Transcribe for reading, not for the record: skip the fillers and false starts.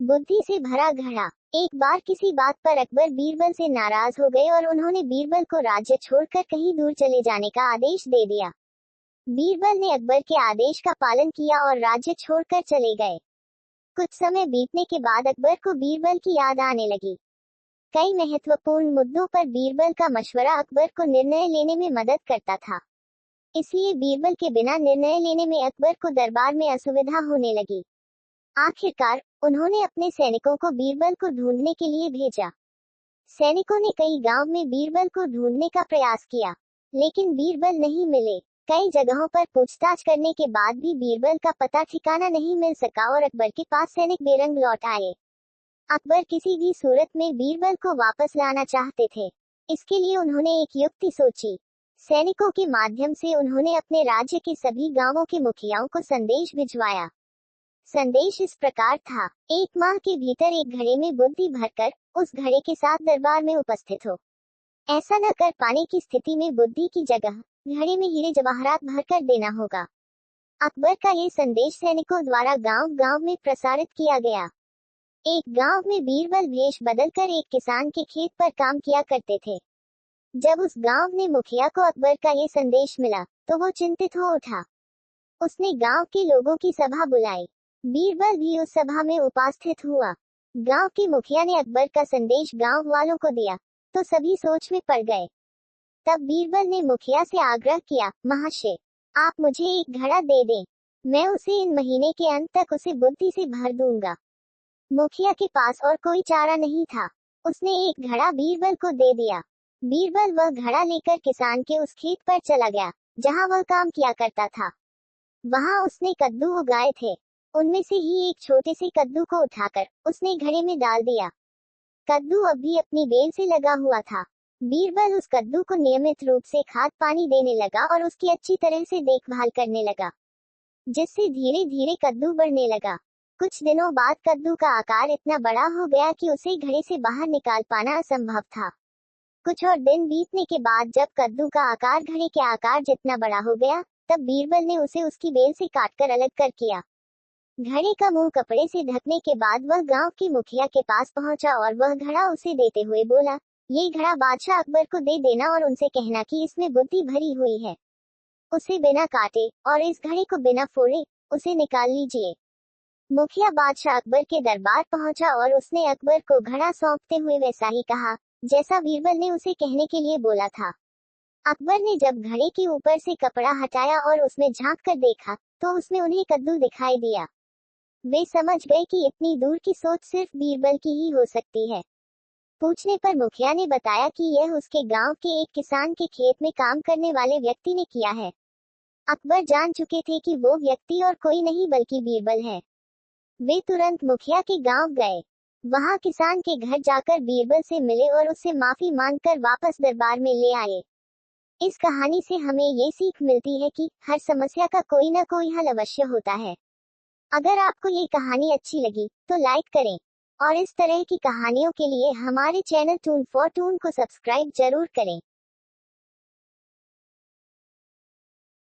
बुद्धि से भरा घड़ा। एक बार किसी बात पर अकबर बीरबल से नाराज हो गए और उन्होंने बीरबल को राज्य छोड़कर कहीं दूर चले जाने का आदेश दे दिया। बीरबल ने अकबर के आदेश का पालन किया और राज्य छोड़कर चले गए। कुछ समय बीतने के बाद अकबर को बीरबल की याद आने लगी। कई महत्वपूर्ण मुद्दों पर बीरबल का मशवरा अकबर को निर्णय लेने में मदद करता था। इसलिए बीरबल के बिना निर्णय लेने में अकबर को दरबार में असुविधा होने लगी। आखिरकार उन्होंने अपने सैनिकों को बीरबल को ढूंढने के लिए भेजा। सैनिकों ने कई गांव में बीरबल को ढूंढने का प्रयास किया, लेकिन बीरबल नहीं मिले। कई जगहों पर पूछताछ करने के बाद भी बीरबल का पता ठिकाना नहीं मिल सका और अकबर के पास सैनिक बेरंग लौट आए। अकबर किसी भी सूरत में बीरबल को वापस लाना चाहते थे। इसके लिए उन्होंने एक युक्ति सोची। सैनिकों के माध्यम से उन्होंने अपने राज्य के सभी गांवों के मुखियाओं को संदेश भिजवाया। संदेश इस प्रकार था, 1 माह के भीतर एक घड़े में बुद्धि भरकर उस घड़े के साथ दरबार में उपस्थित हो। ऐसा न कर पाने की स्थिति में बुद्धि की जगह घड़े में हीरे जवाहरात भरकर देना होगा। अकबर का ये संदेश सैनिकों द्वारा गांव-गांव में प्रसारित किया गया। एक गांव में बीरबल भेष बदलकर एक किसान के खेत पर काम किया करते थे। जब उस गांव ने मुखिया को अकबर का ये संदेश मिला, तो वो चिंतित हो उठा। उसने गांव के लोगों की सभा बुलाई। बीरबल भी उस सभा में उपस्थित हुआ। गांव के मुखिया ने अकबर का संदेश गांव वालों को दिया, तो सभी सोच में पड़ गए। तब बीरबल ने मुखिया से आग्रह किया, महाशय, आप मुझे एक घड़ा दे दें। मैं उसे इन महीने के अंत तक उसे बुद्धि से भर दूंगा। मुखिया के पास और कोई चारा नहीं था। उसने एक घड़ा बीरबल को दे दिया। बीरबल वह घड़ा लेकर किसान के उस खेत पर चला गया, जहां वह काम किया करता था। वहां उसने कद्दू उगाए थे। उनमें से ही एक छोटे से कद्दू को उठाकर उसने घड़े में डाल दिया। कद्दू अब भी अपनी बेल से लगा हुआ था। बीरबल उस कद्दू को नियमित रूप से खाद पानी देने लगा और उसकी अच्छी तरह से देखभाल करने लगा, जिससे धीरे धीरे कद्दू बढ़ने लगा। कुछ दिनों बाद कद्दू का आकार इतना बड़ा हो गया कि उसे घड़े से बाहर निकाल पाना असंभव था। कुछ और दिन बीतने के बाद जब कद्दू का आकार घड़े के आकार जितना बड़ा हो गया, तब बीरबल ने उसे उसकी बेल से काटकर अलग कर किया। घड़े का मुंह कपड़े से ढकने के बाद वह गांव के मुखिया के पास पहुंचा और वह घड़ा उसे देते हुए बोला, ये घड़ा बादशाह अकबर को दे देना और उनसे कहना कि इसमें बुद्धि भरी हुई है। उसे बिना काटे और इस घड़े को बिना फोड़े उसे निकाल लीजिए। मुखिया बादशाह अकबर के दरबार पहुंचा और उसने अकबर को घड़ा सौंपते हुए वैसा ही कहा, जैसा बीरबल ने उसे कहने के लिए बोला था। अकबर ने जब घड़े के ऊपर से कपड़ा हटाया और उसमें झांक कर देखा, तो उसमें उन्हें कद्दू दिखाई दिया। वे समझ गए कि इतनी दूर की सोच सिर्फ बीरबल की ही हो सकती है। पूछने पर मुखिया ने बताया कि यह उसके गांव के एक किसान के खेत में काम करने वाले व्यक्ति ने किया है। अकबर जान चुके थे कि वो व्यक्ति और कोई नहीं बल्कि बीरबल है। वे तुरंत मुखिया के गांव गए। वहां किसान के घर जाकर बीरबल से मिले और उससे माफी मांगकर वापस दरबार में ले आए। इस कहानी से हमें ये सीख मिलती है कि हर समस्या का कोई न कोई हल अवश्य होता है। अगर आपको ये कहानी अच्छी लगी तो लाइक करें और इस तरह की कहानियों के लिए हमारे चैनल टून फॉर टून को सब्सक्राइब जरूर करें।